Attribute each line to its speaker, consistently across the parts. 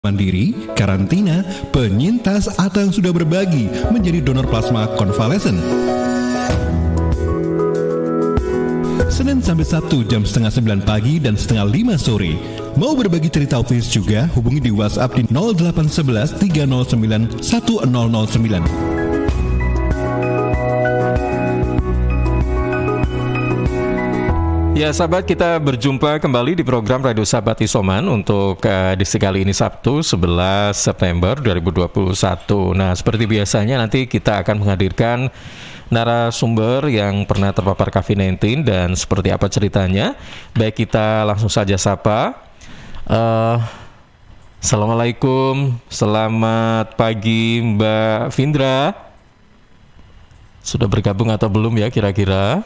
Speaker 1: mandiri, karantina, penyintas, atau yang sudah berbagi menjadi donor plasma konvalesen. Senin sampai Sabtu jam setengah 9 pagi dan setengah 5 sore. Mau berbagi cerita autis juga, hubungi di WhatsApp di 0811 309 1009.
Speaker 2: Ya sahabat, kita berjumpa kembali di program Radio Sahabat Isoman untuk edisi kali ini Sabtu 11 September 2021. Nah, seperti biasanya nanti kita akan menghadirkan narasumber yang pernah terpapar COVID-19 dan seperti apa ceritanya. Baik, kita langsung saja sapa. Assalamualaikum, selamat pagi Mbak Vindra. Sudah bergabung atau belum ya kira-kira?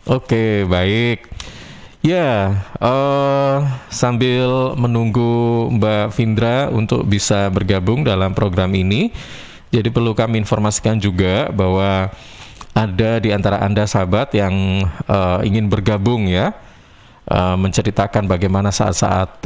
Speaker 2: Oke, baik. Ya, sambil menunggu Mbak Vindra untuk bisa bergabung dalam program ini, jadi perlu kami informasikan juga bahwa ada di antara Anda sahabat yang ingin bergabung ya, menceritakan bagaimana saat-saat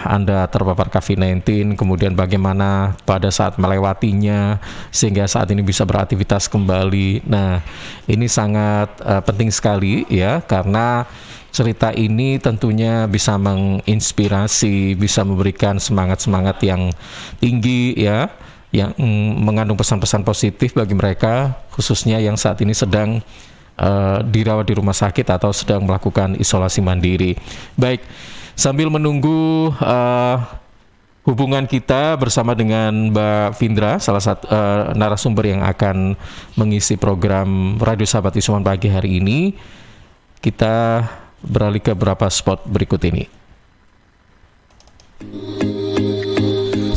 Speaker 2: Anda terpapar COVID-19, kemudian bagaimana pada saat melewatinya sehingga saat ini bisa beraktivitas kembali. Nah, ini sangat penting sekali ya, karena cerita ini tentunya bisa menginspirasi, bisa memberikan semangat-semangat yang tinggi ya, yang mengandung pesan-pesan positif bagi mereka, khususnya yang saat ini sedang dirawat di rumah sakit atau sedang melakukan isolasi mandiri. Baik, sambil menunggu hubungan kita bersama dengan Mbak Vindra, salah satu narasumber yang akan mengisi program Radio Sahabat Isoman pagi hari ini, kita beralih ke beberapa spot berikut ini.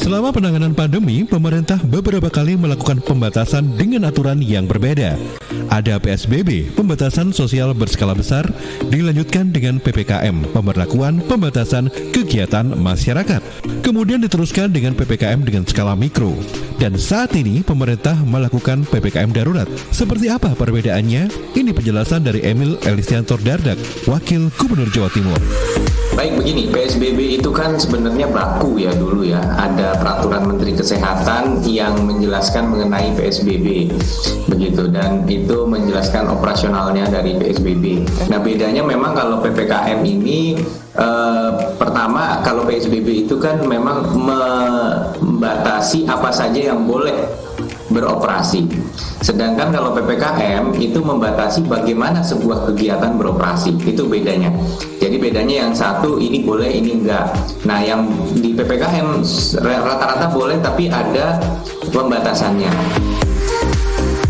Speaker 1: Selama penanganan pandemi, pemerintah beberapa kali melakukan pembatasan dengan aturan yang berbeda. Ada PSBB, pembatasan sosial berskala besar, dilanjutkan dengan PPKM, pemberlakuan pembatasan kegiatan masyarakat. Kemudian diteruskan dengan PPKM dengan skala mikro. Dan saat ini pemerintah melakukan PPKM darurat. Seperti apa perbedaannya? Ini penjelasan dari Emil Elisiantor Dardak, Wakil Gubernur Jawa Timur.
Speaker 3: Baik, begini, PSBB itu kan sebenarnya baku ya dulu ya. Ada peraturan Menteri Kesehatan yang menjelaskan mengenai PSBB, begitu, dan itu menjelaskan operasionalnya dari PSBB. Nah, bedanya memang kalau PPKM ini pertama, kalau PSBB itu kan memang membatasi apa saja yang boleh beroperasi. Sedangkan kalau PPKM itu membatasi bagaimana sebuah kegiatan beroperasi. Itu bedanya. Jadi bedanya yang satu ini boleh, ini enggak. Nah, yang di PPKM rata-rata boleh tapi ada pembatasannya.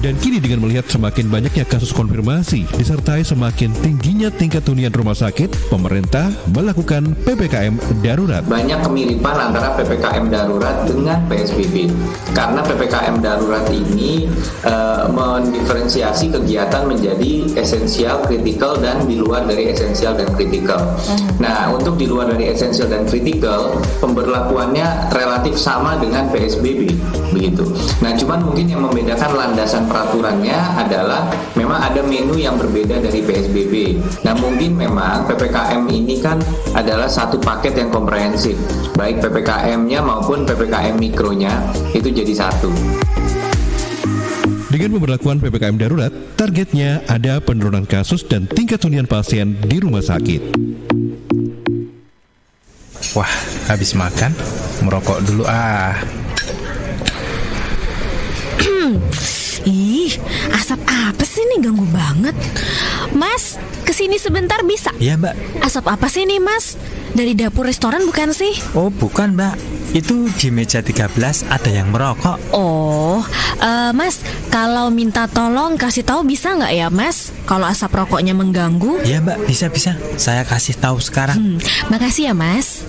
Speaker 1: Dan kini dengan melihat semakin banyaknya kasus konfirmasi disertai semakin tingginya tingkat hunian rumah sakit, pemerintah melakukan PPKM darurat.
Speaker 3: Banyak kemiripan antara PPKM darurat dengan PSBB. Karena PPKM darurat ini mendiferensiasi kegiatan menjadi esensial, kritikal, dan di luar dari esensial dan kritikal. Nah, untuk di luar dari esensial dan kritikal, pemberlakuannya relatif sama dengan PSBB, begitu. Nah, cuman mungkin yang membedakan landasan peraturannya adalah memang ada menu yang berbeda dari PSBB. Nah, mungkin memang PPKM ini kan adalah satu paket yang komprehensif, baik PPKM-nya maupun PPKM mikronya itu jadi satu.
Speaker 1: Dengan pemberlakuan PPKM darurat, targetnya ada penurunan kasus dan tingkat hunian pasien di rumah sakit.
Speaker 4: Wah, habis makan, merokok dulu ah.
Speaker 5: Ih, asap apa sih nih, ganggu banget. Mas, kesini sebentar bisa?
Speaker 4: Iya, Mbak.
Speaker 5: Asap apa sih nih, Mas? Dari dapur restoran bukan sih?
Speaker 4: Oh, bukan, Mbak. Itu di meja 13 ada yang merokok.
Speaker 5: Oh, Mas, kalau minta tolong kasih tahu bisa nggak ya, Mas? Kalau asap rokoknya mengganggu?
Speaker 4: Iya, Mbak, bisa. Saya kasih tahu sekarang.
Speaker 5: Makasih ya, Mas.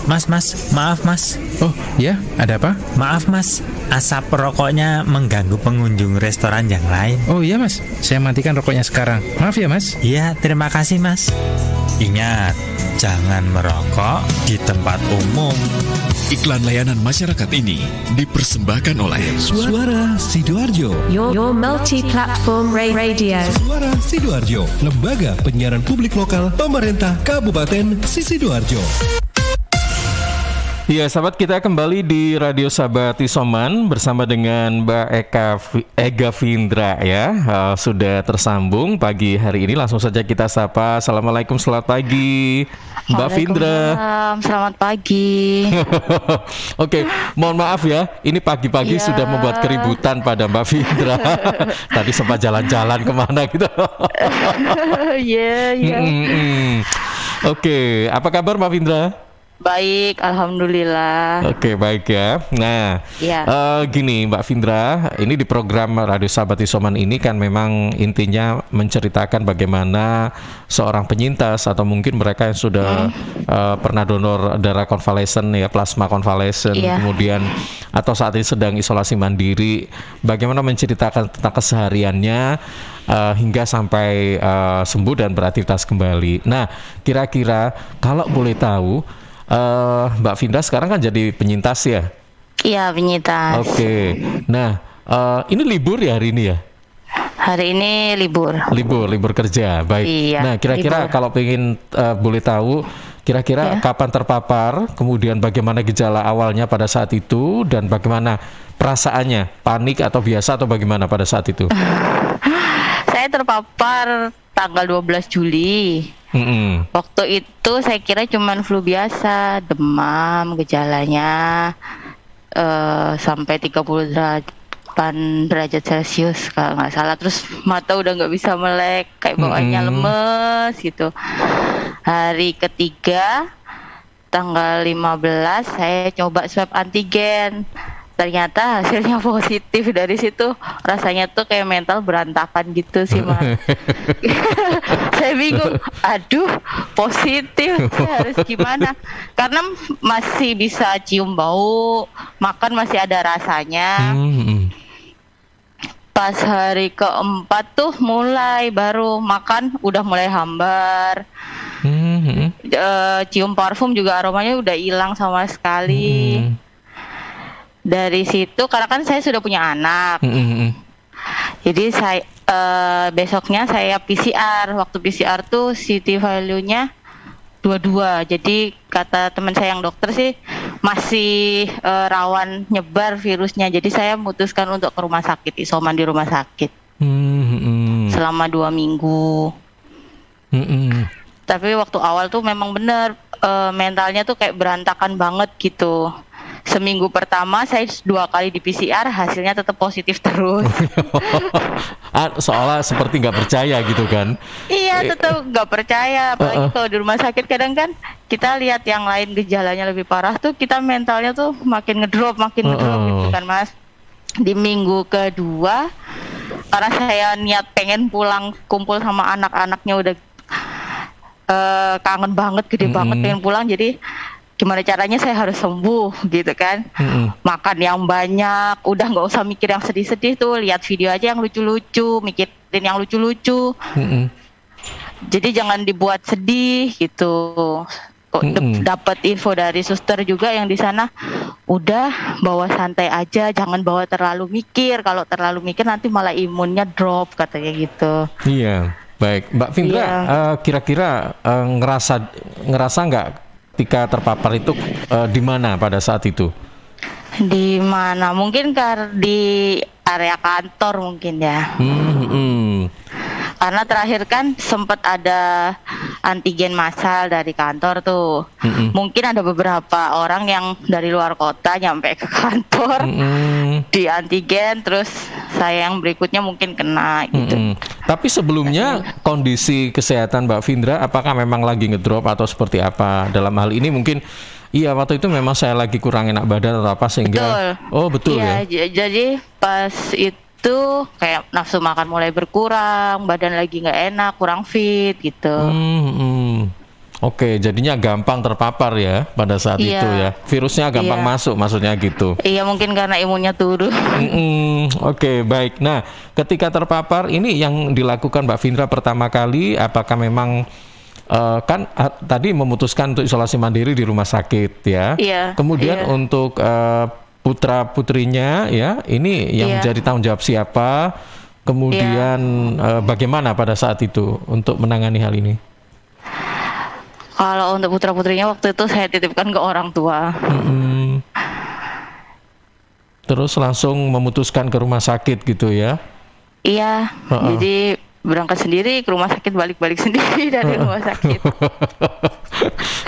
Speaker 4: Mas, maaf, Mas.
Speaker 6: Oh, ya, ada apa?
Speaker 4: Maaf, Mas. asap rokoknya mengganggu pengunjung restoran yang lain.
Speaker 6: Oh iya Mas, saya matikan rokoknya sekarang. Maaf ya Mas.
Speaker 4: Iya, terima kasih Mas. Ingat, jangan merokok di tempat umum.
Speaker 7: Iklan layanan masyarakat ini dipersembahkan oleh
Speaker 1: Suara Sidoarjo.
Speaker 8: Your multi-platform radio.
Speaker 1: Suara Sidoarjo, lembaga penyiaran publik lokal pemerintah Kabupaten Sidoarjo.
Speaker 2: Ya, sahabat, kita kembali di Radio Sahabat Isoman bersama dengan Mbak Ega Vindra ya. Sudah tersambung pagi hari ini, langsung saja kita sapa. Assalamualaikum, selamat pagi Mbak Vindra.
Speaker 9: Selamat pagi.
Speaker 2: Oke, mohon maaf ya, ini pagi-pagi sudah membuat keributan pada Mbak Vindra. Tadi sempat jalan-jalan kemana gitu.
Speaker 9: Iya.
Speaker 2: Oke, apa kabar Mbak Vindra?
Speaker 9: Baik, alhamdulillah.
Speaker 2: Oke, baik ya. Nah, gini Mbak Vindra, ini di program Radio Sahabat Isoman ini kan memang intinya menceritakan bagaimana seorang penyintas atau mungkin mereka yang sudah pernah donor darah konvalesen ya, plasma konvalesen, kemudian atau saat ini sedang isolasi mandiri, bagaimana menceritakan tentang kesehariannya hingga sampai sembuh dan beraktivitas kembali. Nah, kira-kira kalau boleh tahu, Mbak Vindra sekarang kan jadi penyintas ya?
Speaker 9: Iya, penyintas.
Speaker 2: Oke. Nah, ini libur ya hari ini ya?
Speaker 9: Hari ini libur.
Speaker 2: Libur kerja, baik.
Speaker 9: Iya,
Speaker 2: nah, kira-kira kalau pengen boleh tahu, kira-kira kapan terpapar, kemudian bagaimana gejala awalnya pada saat itu, dan bagaimana perasaannya, panik atau biasa atau bagaimana pada saat itu?
Speaker 9: Saya terpapar tanggal 12 Juli. Waktu itu saya kira cuman flu biasa, demam, gejalanya sampai 38 derajat Celcius kalau nggak salah. Terus mata udah nggak bisa melek, kayak bawaannya lemes gitu. Hari ketiga tanggal 15 saya coba swab antigen. Ternyata hasilnya positif. Dari situ rasanya tuh kayak mental berantakan gitu sih Mas. Saya bingung, aduh positif, saya harus gimana? Karena masih bisa cium bau, makan masih ada rasanya. Pas hari keempat tuh baru makan udah mulai hambar. Cium parfum juga aromanya udah hilang sama sekali. Dari situ, karena kan saya sudah punya anak, jadi saya besoknya saya PCR. Waktu PCR tuh CT value-nya 22. Jadi kata teman saya yang dokter sih masih rawan nyebar virusnya. Jadi saya memutuskan untuk ke rumah sakit, isoman di rumah sakit selama 2 minggu. Tapi waktu awal tuh memang benar mentalnya tuh kayak berantakan banget gitu. Seminggu pertama saya 2 kali di PCR, hasilnya tetap positif terus.
Speaker 2: Seolah seperti nggak percaya gitu kan?
Speaker 9: Iya, tetap nggak percaya. Apalagi kalau di rumah sakit kadang kan kita lihat yang lain gejalanya lebih parah tuh, kita mentalnya tuh makin ngedrop gitu kan Mas. Di minggu kedua, karena saya niat pengen pulang kumpul sama anak-anaknya, udah kangen banget, gede banget pengen pulang. Jadi gimana caranya saya harus sembuh gitu kan. Makan yang banyak, udah nggak usah mikir yang sedih-sedih tuh, lihat video aja yang lucu-lucu, mikirin yang lucu-lucu. Jadi jangan dibuat sedih gitu. Dapat info dari suster juga yang di sana, udah bawa santai aja, jangan bawa terlalu mikir. Kalau terlalu mikir nanti malah imunnya drop, katanya gitu.
Speaker 2: Iya, baik Mbak Vindra, kira-kira ngerasa nggak ketika terpapar itu di mana pada saat itu?
Speaker 9: Di mana? Mungkin di area kantor mungkin ya. Karena terakhir kan sempat ada antigen massal dari kantor tuh. Mungkin ada beberapa orang yang dari luar kota nyampe ke kantor di antigen, terus saya yang berikutnya mungkin kena gitu.
Speaker 2: Tapi sebelumnya kondisi kesehatan Mbak Vindra apakah memang lagi ngedrop atau seperti apa? Dalam hal ini mungkin waktu itu memang saya lagi kurang enak badan atau apa sehingga betul ya.
Speaker 9: Jadi pas itu kayak nafsu makan mulai berkurang, badan lagi nggak enak, kurang fit gitu.
Speaker 2: Oke, jadinya gampang terpapar ya pada saat itu ya. Virusnya gampang masuk, maksudnya gitu.
Speaker 9: Iya, mungkin karena imunnya turun.
Speaker 2: Oke, baik. Nah, ketika terpapar ini yang dilakukan Mbak Vindra pertama kali, apakah memang tadi memutuskan untuk isolasi mandiri di rumah sakit ya?
Speaker 9: Iya.
Speaker 2: Kemudian untuk putra putrinya ya, ini yang menjadi tanggung jawab siapa? Kemudian bagaimana pada saat itu untuk menangani hal ini?
Speaker 9: Kalau untuk putra-putrinya waktu itu saya titipkan ke orang tua.
Speaker 2: Terus langsung memutuskan ke rumah sakit gitu ya?
Speaker 9: Iya, jadi berangkat sendiri ke rumah sakit, balik-balik sendiri dari rumah sakit.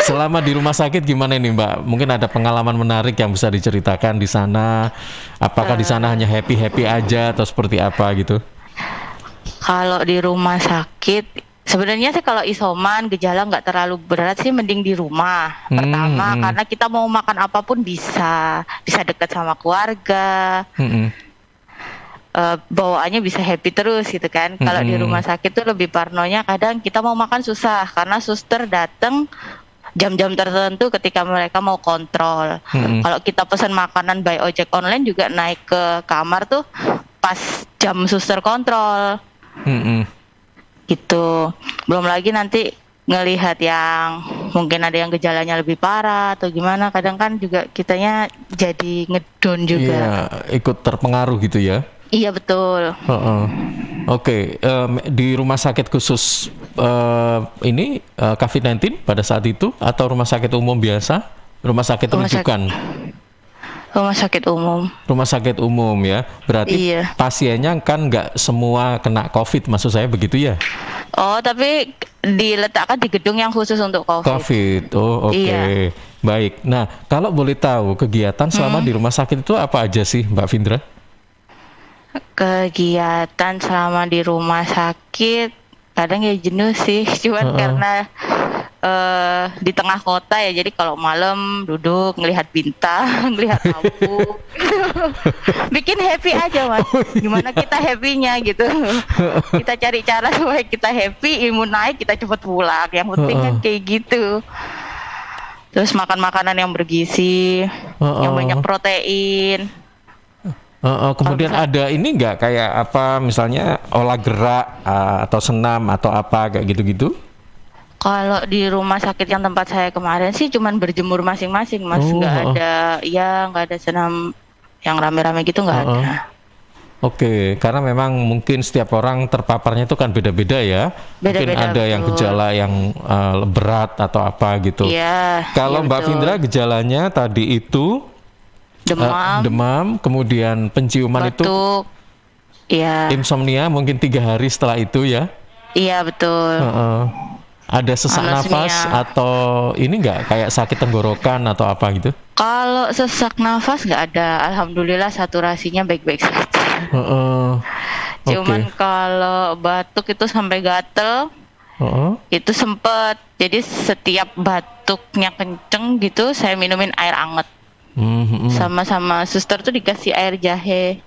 Speaker 2: Selama di rumah sakit gimana ini Mbak? Mungkin ada pengalaman menarik yang bisa diceritakan di sana? Apakah di sana hanya happy-happy aja atau seperti apa gitu?
Speaker 9: Kalau di rumah sakit, sebenarnya sih kalau isoman gejala nggak terlalu berat sih, mending di rumah. Pertama karena kita mau makan apapun bisa dekat sama keluarga, bawaannya bisa happy terus gitu kan. Kalau di rumah sakit tuh lebih parnonya kadang kita mau makan susah karena suster datang jam-jam tertentu ketika mereka mau kontrol. Kalau kita pesan makanan by ojek online juga naik ke kamar tuh pas jam suster kontrol. Gitu. Belum lagi nanti ngelihat yang mungkin ada yang gejalanya lebih parah atau gimana, kadang kan juga kitanya jadi ngedon juga.
Speaker 2: Iya, ikut terpengaruh gitu ya.
Speaker 9: Iya betul.
Speaker 2: Oke, di rumah sakit khusus ini COVID-19 pada saat itu atau rumah sakit umum biasa? Rumah sakit rujukan?
Speaker 9: Rumah sakit umum.
Speaker 2: Rumah sakit umum ya. Berarti pasiennya kan nggak semua kena COVID, maksud saya begitu ya?
Speaker 9: Oh, tapi diletakkan di gedung yang khusus untuk COVID.
Speaker 2: Oh, oke. Baik. Nah, kalau boleh tahu kegiatan selama di rumah sakit itu apa aja sih, Mbak Vindra?
Speaker 9: Kegiatan selama di rumah sakit kadang ya jenuh sih, cuman karena di tengah kota ya, jadi kalau malam duduk ngelihat bintang, ngelihat lampu, bikin happy aja Mas. Gimana kita happy-nya gitu. Kita cari cara supaya kita happy, imun naik, kita cepat pulang. Yang penting kan kayak gitu. Terus makan makanan yang bergizi, yang banyak protein.
Speaker 2: Kemudian ada ini nggak kayak apa misalnya olah gerak atau senam atau apa kayak gitu-gitu?
Speaker 9: Kalau di rumah sakit yang tempat saya kemarin sih cuman berjemur masing-masing Mas, nggak ada senam yang rame-rame gitu, nggak ada.
Speaker 2: Oke, karena memang mungkin setiap orang terpaparnya itu kan beda-beda ya. Mungkin ada yang gejala yang berat atau apa gitu.
Speaker 9: Iya.
Speaker 2: Kalau Mbak Vindra gejalanya tadi itu demam, kemudian penciuman
Speaker 9: batuk, itu,
Speaker 2: insomnia mungkin 3 hari setelah itu ya?
Speaker 9: Iya betul.
Speaker 2: Ada sesak nafas atau ini nggak kayak sakit tenggorokan atau apa gitu?
Speaker 9: Kalau sesak nafas nggak ada, alhamdulillah saturasinya baik-baik saja. Cuman kalau batuk itu sampai gatel, itu sempet. Jadi setiap batuknya kenceng gitu, saya minumin air anget. Sama suster tuh dikasih air jahe.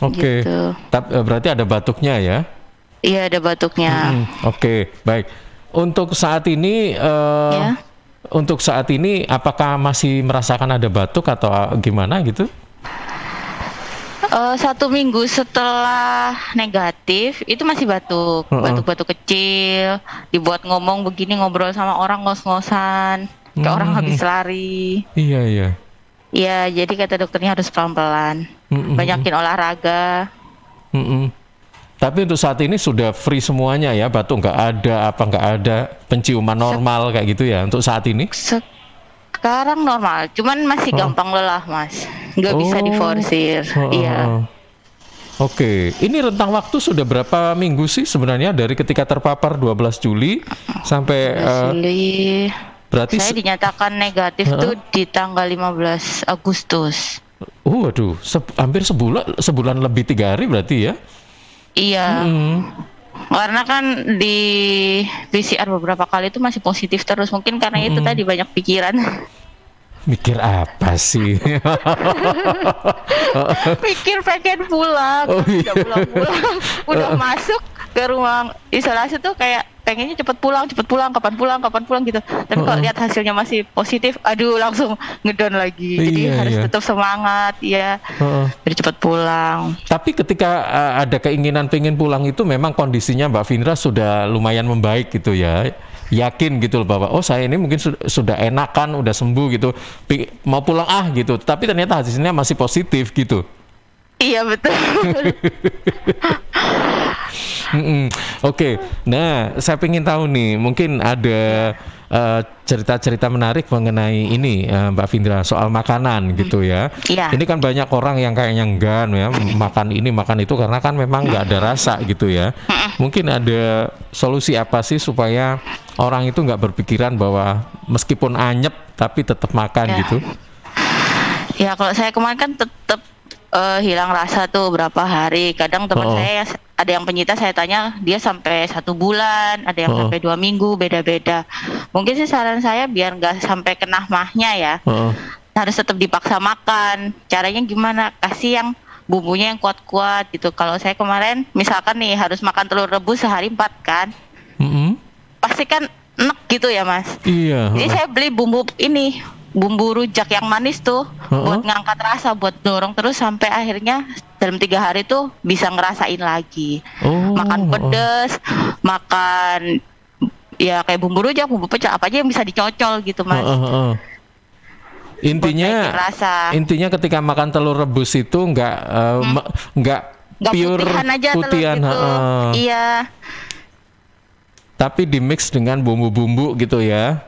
Speaker 2: Oke.
Speaker 9: Gitu.
Speaker 2: Berarti ada batuknya ya?
Speaker 9: Iya, ada batuknya.
Speaker 2: Oke, baik. Untuk saat ini, apakah masih merasakan ada batuk atau gimana gitu?
Speaker 9: 1 minggu setelah negatif itu masih batuk, batuk-batuk kecil, dibuat ngomong begini, ngobrol sama orang ngos-ngosan, kayak orang habis lari.
Speaker 2: Iya.
Speaker 9: Iya, jadi kata dokternya harus pelan-pelan, banyakin olahraga.
Speaker 2: Tapi untuk saat ini sudah free semuanya ya, batuk nggak ada, penciuman normal kayak gitu ya untuk saat ini?
Speaker 9: Sekarang normal, cuman masih gampang lelah Mas, nggak bisa diforsir. Iya.
Speaker 2: Oke, ini rentang waktu sudah berapa minggu sih sebenarnya dari ketika terpapar 12 Juli sampai
Speaker 9: Juli.
Speaker 2: Berarti
Speaker 9: saya dinyatakan negatif tuh di tanggal 15 Agustus.
Speaker 2: Waduh, hampir sebulan lebih 3 hari berarti ya?
Speaker 9: Iya. Karena kan di PCR beberapa kali itu masih positif terus, mungkin karena itu tadi banyak pikiran.
Speaker 2: Mikir apa sih?
Speaker 9: Pikir pengen pulang, udah pulang-pulang, udah masuk ke ruang isolasi tuh kayak pengennya cepet pulang, kapan pulang gitu. Tapi kalau lihat hasilnya masih positif, aduh langsung ngedown lagi. Jadi harus tetap semangat, ya, biar cepet pulang.
Speaker 2: Tapi ketika ada keinginan pengen pulang itu memang kondisinya Mbak Vindra sudah lumayan membaik gitu ya. Yakin gitu loh bahwa saya ini mungkin sudah enakan, udah sembuh gitu, mau pulang gitu. Tapi ternyata hasilnya masih positif gitu.
Speaker 9: Iya betul.
Speaker 2: Oke. Nah, saya ingin tahu nih, mungkin ada cerita-cerita menarik mengenai ini Mbak Vindra soal makanan gitu ya.
Speaker 9: Iya.
Speaker 2: Ini kan banyak orang yang kayaknya enggan ya makan ini makan itu karena kan memang nggak ada rasa gitu ya. Mungkin ada solusi apa sih supaya orang itu nggak berpikiran bahwa meskipun anyep tapi tetap makan gitu?
Speaker 9: Ya kalau saya kemarin kan tetap hilang rasa tuh berapa hari. Kadang teman saya ada yang penyintas, saya tanya dia sampai 1 bulan, ada yang sampai 2 minggu, beda-beda. Mungkin sih saran saya biar nggak sampai kena mahnya ya, harus tetap dipaksa makan. Caranya gimana? Kasih yang bumbunya yang kuat-kuat gitu. Kalau saya kemarin misalkan nih harus makan telur rebus sehari 4 kan, pasti kan enek gitu ya Mas.
Speaker 2: Iya.
Speaker 9: Jadi saya beli bumbu rujak yang manis tuh buat ngangkat rasa, buat dorong terus sampai akhirnya dalam 3 hari tuh bisa ngerasain lagi. Makan pedes, makan ya kayak bumbu rujak, bumbu pecel, apa aja yang bisa dicocol gitu Mas.
Speaker 2: Intinya ketika makan telur rebus itu nggak pure putihan
Speaker 9: gitu. Iya.
Speaker 2: Tapi dimix dengan bumbu-bumbu gitu ya.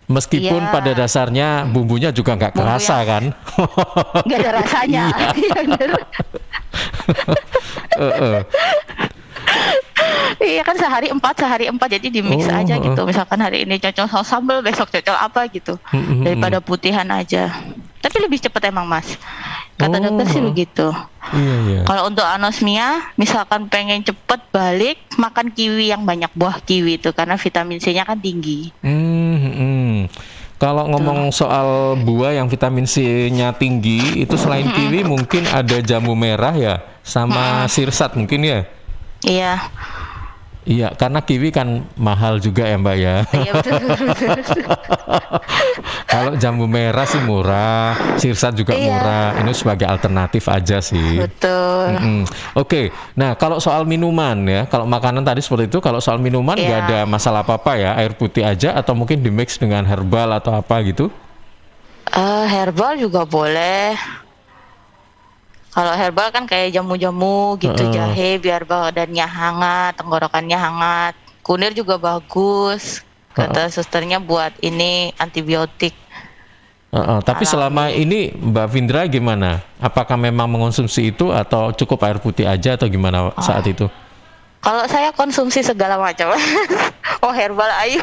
Speaker 2: Meskipun pada dasarnya bumbunya juga nggak kerasa kan?
Speaker 9: Nggak ada rasanya. Iya kan sehari 4 jadi di mix aja gitu. Misalkan hari ini cocok saus sambal, besok cocok apa gitu. Daripada putihan aja. Tapi lebih cepat emang Mas. Kata dokter sih begitu.
Speaker 2: Iya.
Speaker 9: Kalau untuk anosmia, misalkan pengen cepet balik, makan kiwi yang banyak, buah kiwi itu karena vitamin C-nya kan tinggi.
Speaker 2: Kalau ngomong soal buah yang vitamin C-nya tinggi, itu selain kiwi mungkin ada jambu merah ya, sama sirsat mungkin ya.
Speaker 9: Iya.
Speaker 2: Iya, karena kiwi kan mahal juga ya Mbak ya.
Speaker 9: Iya betul.
Speaker 2: Kalau jambu merah sih murah, sirsat juga murah. Ini sebagai alternatif aja sih.
Speaker 9: Betul.
Speaker 2: Oke, nah kalau soal minuman ya, kalau makanan tadi seperti itu, kalau soal minuman nggak ada masalah apa-apa ya, air putih aja atau mungkin di mix dengan herbal atau apa gitu?
Speaker 9: Herbal juga boleh. Kalau herbal kan kayak jamu-jamu gitu, jahe biar badannya hangat, tenggorokannya hangat. Kunir juga bagus. Kata susternya buat ini antibiotik.
Speaker 2: Tapi selama ini Mbak Vindra gimana? Apakah memang mengonsumsi itu atau cukup air putih aja atau gimana saat itu?
Speaker 9: Kalau saya konsumsi segala macam. Herbal ayu.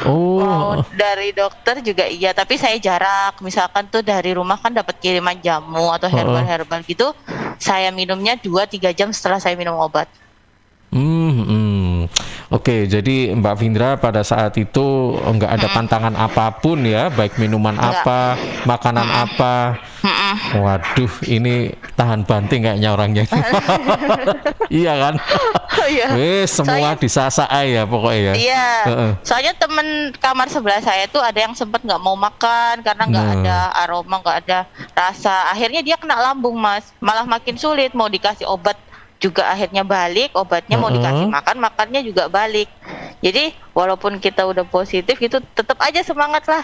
Speaker 9: Mau dari dokter juga iya, tapi saya jarak. Misalkan tuh dari rumah kan dapat kiriman jamu atau herbal gitu. Saya minumnya 2-3 jam setelah saya minum obat.
Speaker 2: Oke, jadi Mbak Vindra pada saat itu nggak ada pantangan apapun ya, baik minuman apa, makanan apa. Waduh, ini tahan banting kayaknya orangnya. Iya kan? Semua disasa ya pokoknya ya. Iya.
Speaker 9: Soalnya temen kamar sebelah saya tuh ada yang sempat nggak mau makan karena nggak ada aroma, nggak ada rasa. Akhirnya dia kena lambung Mas, malah makin sulit, mau dikasih obat juga akhirnya balik, obatnya mau dikasih makan, makannya juga balik. Jadi walaupun kita udah positif gitu, tetap aja semangat lah.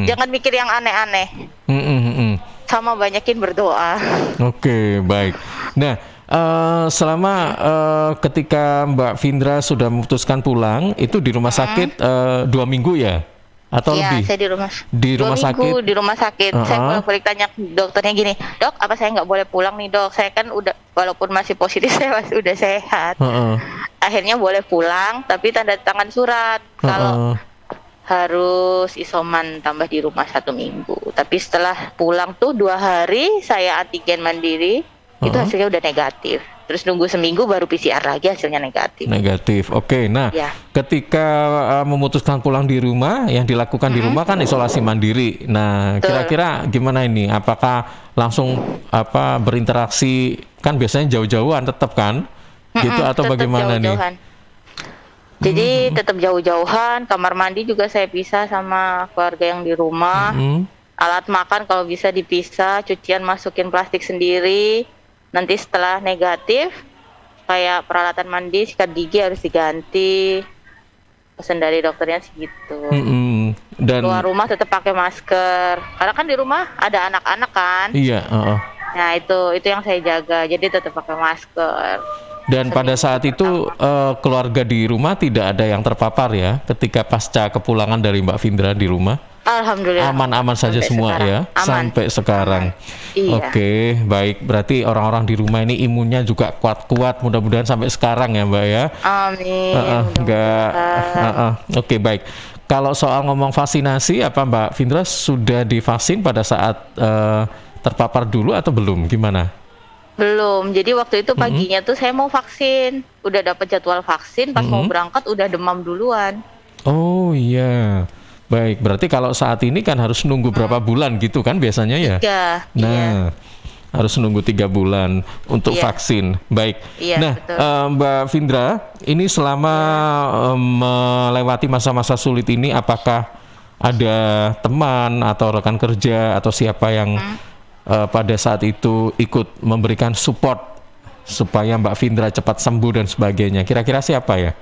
Speaker 9: Jangan mikir yang aneh-aneh. Sama banyakin berdoa.
Speaker 2: Oke, baik. Nah, selama ketika Mbak Vindra sudah memutuskan pulang, itu di rumah sakit 2 minggu ya? Atau lebih?
Speaker 9: Iya, saya di rumah sakit. Di rumah sakit. Saya bolak-balik tanya dokternya gini, dok, apa saya nggak boleh pulang nih dok? Saya kan udah, walaupun masih positif, saya masih udah sehat. Akhirnya boleh pulang, tapi tanda tangan surat kalau harus isoman tambah di rumah 1 minggu. Tapi setelah pulang tuh 2 hari saya antigen mandiri, itu hasilnya udah negatif. Terus nunggu seminggu baru PCR lagi, hasilnya negatif.
Speaker 2: Oke. Nah, ketika memutuskan pulang di rumah, yang dilakukan di rumah kan isolasi mandiri. Nah, kira-kira gimana ini? Apakah langsung berinteraksi? Kan biasanya jauh-jauhan tetap kan? Gitu atau bagaimana nih?
Speaker 9: Jadi tetap jauh-jauhan, kamar mandi juga saya pisah sama keluarga yang di rumah. Alat makan kalau bisa dipisah, cucian masukin plastik sendiri. Nanti setelah negatif, kayak peralatan mandi, sikat gigi harus diganti. Pesan dari dokternya segitu. Dan keluar rumah tetap pakai masker. Karena kan di rumah ada anak-anak kan.
Speaker 2: Iya.
Speaker 9: Nah itu yang saya jaga. Jadi tetap pakai masker.
Speaker 2: Dan pada saat itu keluarga di rumah tidak ada yang terpapar ya, ketika pasca kepulangan dari Mbak Vindra di rumah?
Speaker 9: Alhamdulillah.
Speaker 2: Aman-aman saja semua sekarang. Ya, aman. Sampai sekarang. Iya. Oke, baik. Berarti orang-orang di rumah ini imunnya juga kuat-kuat. Mudah-mudahan sampai sekarang ya, Mbak ya.
Speaker 9: Amin.
Speaker 2: Oke, baik. Kalau soal ngomong vaksinasi, apa Mbak Vindra sudah divaksin pada saat terpapar dulu atau belum? Gimana?
Speaker 9: Belum, jadi waktu itu paginya tuh saya mau vaksin, udah dapat jadwal vaksin, pas mau berangkat udah demam duluan.
Speaker 2: Oh iya, baik. Berarti kalau saat ini kan harus nunggu berapa bulan gitu kan biasanya ya?
Speaker 9: 3.
Speaker 2: Nah, harus nunggu 3 bulan untuk vaksin. Baik. Nah, Mbak Vindra, ini selama melewati masa-masa sulit ini, apakah ada teman atau rekan kerja atau siapa yang pada saat itu ikut memberikan support supaya Mbak Vindra cepat sembuh dan sebagainya? Kira-kira siapa ya?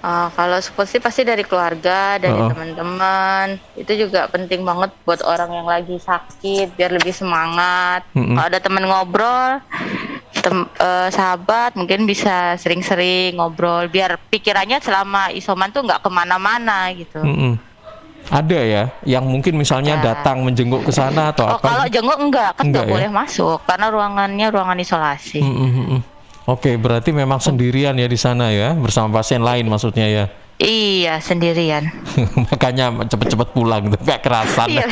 Speaker 9: Kalau support sih pasti dari keluarga, dari teman-teman. Itu juga penting banget buat orang yang lagi sakit, biar lebih semangat. Kalau ada teman ngobrol, sahabat mungkin bisa sering-sering ngobrol, biar pikirannya selama isoman tuh nggak kemana-mana gitu.
Speaker 2: Ada ya, yang mungkin misalnya datang menjenguk ke sana atau apa?
Speaker 9: Kalau jenguk enggak, kan nggak boleh masuk karena ruangannya ruangan isolasi.
Speaker 2: Oke, berarti memang sendirian ya di sana ya, bersama pasien lain maksudnya ya?
Speaker 9: Iya, sendirian.
Speaker 2: Makanya cepet-cepet pulang tuh, gak kerasan.
Speaker 9: Iya.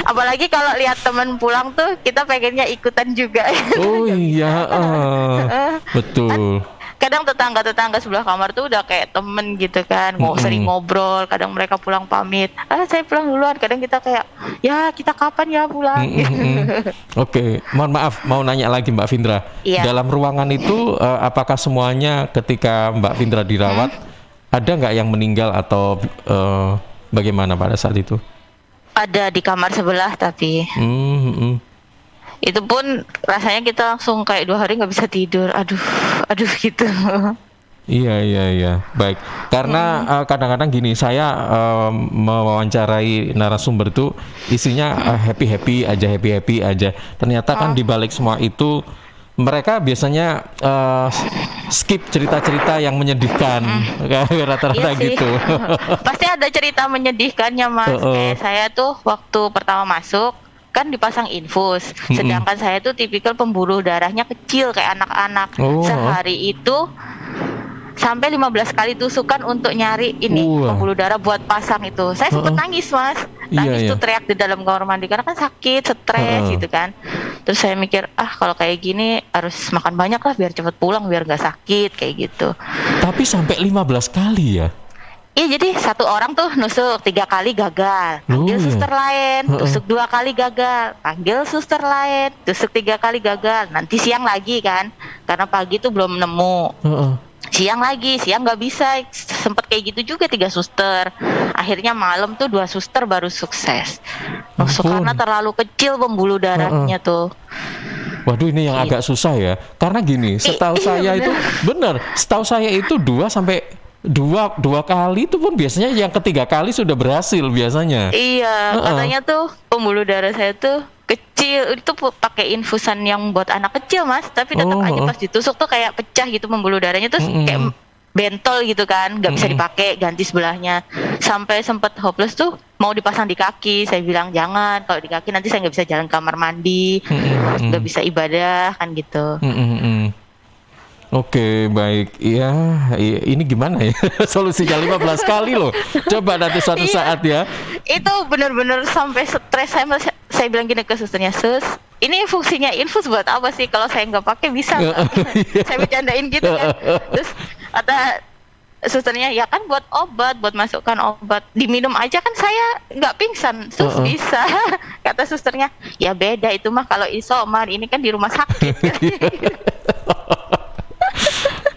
Speaker 9: Apalagi kalau lihat teman pulang tuh, kita pengennya ikutan juga.
Speaker 2: Oh iya, betul.
Speaker 9: Kadang tetangga-tetangga sebelah kamar tuh udah kayak temen gitu kan, sering ngobrol. Kadang mereka pulang pamit, saya pulang duluan. Kadang kita kayak, ya kita kapan ya pulang.
Speaker 2: Oke, mohon maaf, mau nanya lagi Mbak Vindra. Dalam ruangan itu, apakah semuanya ketika Mbak Vindra dirawat, ada nggak yang meninggal atau bagaimana pada saat itu?
Speaker 9: Ada di kamar sebelah tapi. Itu pun rasanya kita langsung kayak 2 hari nggak bisa tidur, aduh gitu.
Speaker 2: Iya, baik. Karena kadang-kadang gini, saya mewawancarai narasumber itu isinya happy aja. Ternyata kan dibalik semua itu mereka biasanya skip cerita-cerita yang menyedihkan, rata-rata gitu.
Speaker 9: Pasti ada cerita menyedihkannya Mas. Kayak saya tuh waktu pertama masuk kan dipasang infus, sedangkan saya tuh tipikal pembuluh darahnya kecil kayak anak-anak. Sehari itu sampai 15 kali tusukan untuk nyari ini pembuluh darah buat pasang itu. Saya sempet nangis Mas, nangis tuh teriak di dalam kamar mandi karena kan sakit, stres gitu kan. Terus saya mikir, kalau kayak gini harus makan banyak lah biar cepet pulang, biar nggak sakit kayak gitu.
Speaker 2: Tapi sampai 15 kali ya?
Speaker 9: Iya, jadi satu orang tuh nusuk 3 kali gagal, panggil suster lain, tusuk 2 kali gagal, panggil suster lain, tusuk 3 kali gagal. Nanti siang lagi kan, karena pagi tuh belum nemu. Siang nggak bisa, sempet kayak gitu juga 3 suster. Akhirnya malam tuh 2 suster baru sukses. Nusuk karena terlalu kecil pembuluh darahnya tuh.
Speaker 2: Waduh, ini yang agak susah ya, karena gini, setahu saya itu benar, setahu saya itu 2 kali itu pun biasanya yang ketiga kali sudah berhasil biasanya.
Speaker 9: Iya, katanya tuh pembuluh darah saya tuh kecil, itu pakai infusan yang buat anak kecil Mas, tapi tetap aja pas ditusuk tuh kayak pecah gitu pembuluh darahnya tuh kayak bentol gitu kan, nggak bisa dipakai, ganti sebelahnya. Sampai sempet hopeless tuh mau dipasang di kaki, saya bilang jangan, kalau di kaki nanti saya nggak bisa jalan kamar mandi, nggak bisa ibadah kan gitu.
Speaker 2: Oke, baik. Ya, ini gimana ya? Solusinya 15 kali loh. Coba nanti suatu saat ya.
Speaker 9: Itu benar-benar sampai stres. Saya bilang gini ke susternya, Sus, ini fungsinya infus buat apa sih? Kalau saya nggak pakai bisa nggak? Saya bercandain gitu kan. Terus kata susternya, ya kan buat obat, buat masukkan obat. Diminum aja kan saya nggak pingsan. Sus bisa. Kata susternya, ya beda itu mah kalau isoman. Ini kan di rumah sakit.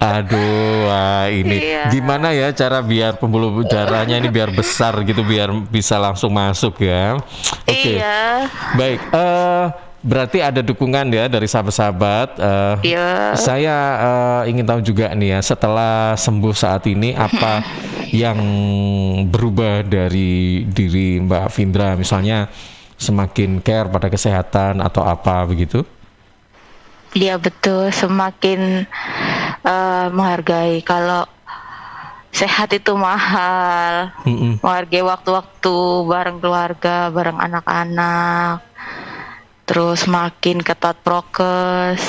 Speaker 2: Aduh, wah ini gimana ya cara biar pembuluh darahnya ini biar besar gitu, biar bisa langsung masuk ya. Oke.
Speaker 9: Iya.
Speaker 2: Baik, berarti ada dukungan ya dari sahabat-sahabat.
Speaker 9: Iya.
Speaker 2: Saya ingin tahu juga nih ya, setelah sembuh saat ini apa yang berubah dari diri Mbak Vindra, misalnya semakin care pada kesehatan atau apa begitu?
Speaker 9: Iya betul, semakin menghargai kalau sehat itu mahal, menghargai waktu-waktu bareng keluarga, bareng anak-anak, terus makin ketat prokes.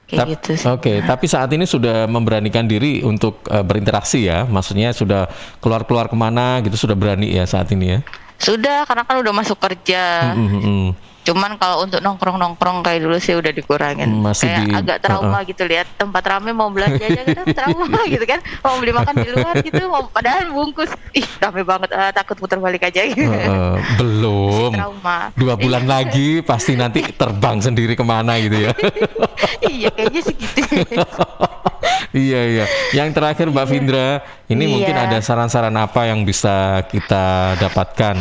Speaker 9: Kayak gitu sih.
Speaker 2: Oke, tapi saat ini sudah memberanikan diri untuk berinteraksi ya, maksudnya sudah keluar-keluar kemana gitu, sudah berani ya saat ini ya?
Speaker 9: Sudah, karena kan udah masuk kerja. Cuman kalau untuk nongkrong-nongkrong kayak dulu sih udah dikurangin.
Speaker 2: Masih
Speaker 9: kayak agak trauma gitu, lihat tempat rame mau belanja aja kan trauma gitu kan. Mau beli makan di luar gitu, padahal bungkus. Ih, rame banget, takut putar balik aja gitu.
Speaker 2: Belum.
Speaker 9: Trauma.
Speaker 2: 2 bulan lagi pasti nanti terbang sendiri kemana gitu ya.
Speaker 9: Iya, kayaknya sih gitu.
Speaker 2: Iya. Yang terakhir Mbak Vindra, ini mungkin ada saran-saran apa yang bisa kita dapatkan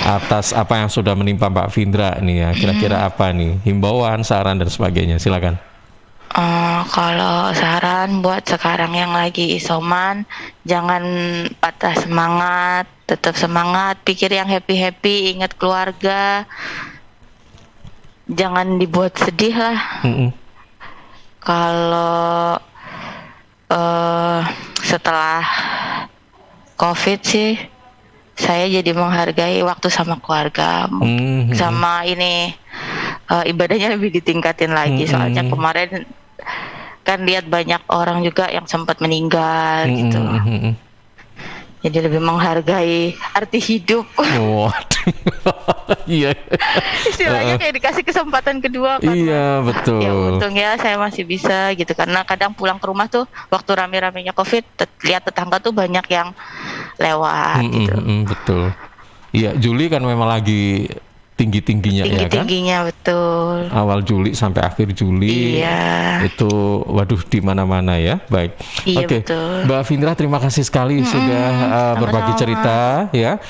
Speaker 2: atas apa yang sudah menimpa Mbak Vindra nih ya, kira-kira apa nih himbauan, saran dan sebagainya, silakan.
Speaker 9: Kalau saran buat sekarang yang lagi isoman, jangan patah semangat, tetap semangat, pikir yang happy-happy, ingat keluarga, jangan dibuat sedih lah. Kalau setelah COVID sih, saya jadi menghargai waktu sama keluarga, sama ini ibadahnya lebih ditingkatin lagi. Soalnya kemarin kan lihat banyak orang juga yang sempat meninggal gitu. Jadi lebih menghargai arti hidup.
Speaker 2: Iya.
Speaker 9: Istilahnya kayak dikasih kesempatan kedua kan.
Speaker 2: Iya, betul.
Speaker 9: Ya untungnya saya masih bisa gitu, karena kadang pulang ke rumah tuh waktu rame-ramenya COVID, lihat tetangga tuh banyak yang lewat gitu.
Speaker 2: Betul. Iya, Juli kan memang lagi tinggi-tingginya ya kan?
Speaker 9: Tinggi-tingginya betul.
Speaker 2: Awal Juli sampai akhir Juli.
Speaker 9: Iya.
Speaker 2: Itu waduh di mana-mana ya. Baik.
Speaker 9: Iya,
Speaker 2: Oke.
Speaker 9: betul.
Speaker 2: Mbak Vindra, terima kasih sekali sudah berbagi cerita ya.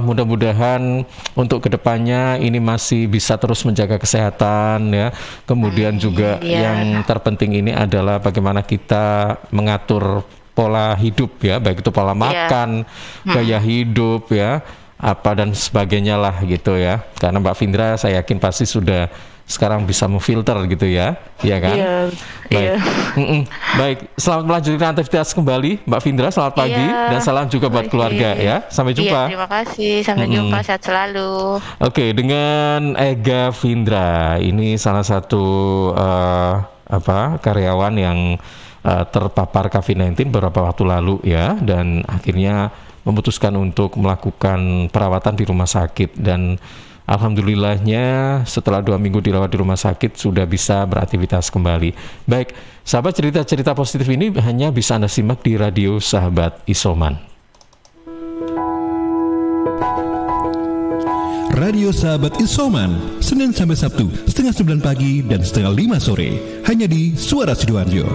Speaker 2: Mudah-mudahan untuk kedepannya ini masih bisa terus menjaga kesehatan ya. Kemudian juga yang terpenting ini adalah bagaimana kita mengatur pola hidup ya, baik itu pola makan, gaya hidup ya, apa dan sebagainya lah gitu ya. Karena Mbak Vindra saya yakin pasti sudah sekarang bisa memfilter gitu ya, iya kan? Baik. Baik, selamat melanjutkan aktivitas kembali Mbak Vindra, selamat pagi dan salam juga buat keluarga ya. Sampai jumpa.
Speaker 9: Terima kasih, sampai jumpa, sehat selalu.
Speaker 2: Oke, dengan Ega Vindra, ini salah satu karyawan yang terpapar COVID-19 beberapa waktu lalu ya, dan akhirnya memutuskan untuk melakukan perawatan di rumah sakit, dan alhamdulillahnya setelah 2 minggu dirawat di rumah sakit sudah bisa beraktivitas kembali. Baik, sahabat, cerita-cerita positif ini hanya bisa Anda simak di Radio Sahabat Isoman.
Speaker 1: Radio Sahabat Isoman, Senin sampai Sabtu, 6:30 pagi dan 4:30 sore, hanya di Suara Sidoarjo.